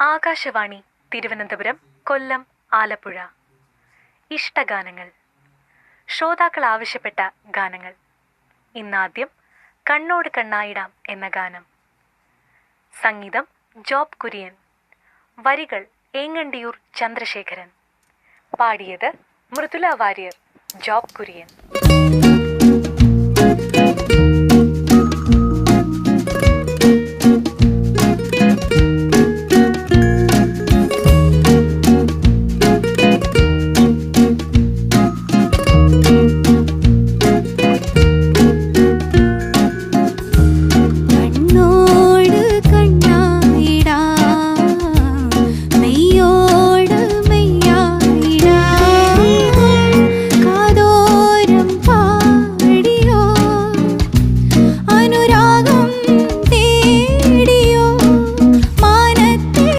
ആകാശവാണി തിരുവനന്തപുരം, കൊല്ലം, ആലപ്പുഴ. ഇഷ്ടഗാനങ്ങൾ. ശ്രോതാക്കൾ ആവശ്യപ്പെട്ട ഗാനങ്ങൾ. ഇന്നാദ്യം കണ്ണോട് കണ്ണായിടാം എന്ന ഗാനം. സംഗീതം ജോബ് കുര്യൻ. വരികൾ ഏങ്ങണ്ടിയൂർ ചന്ദ്രശേഖരൻ. പാടിയത് മൃദുല വാര്യർ, ജോബ് കുര്യൻ.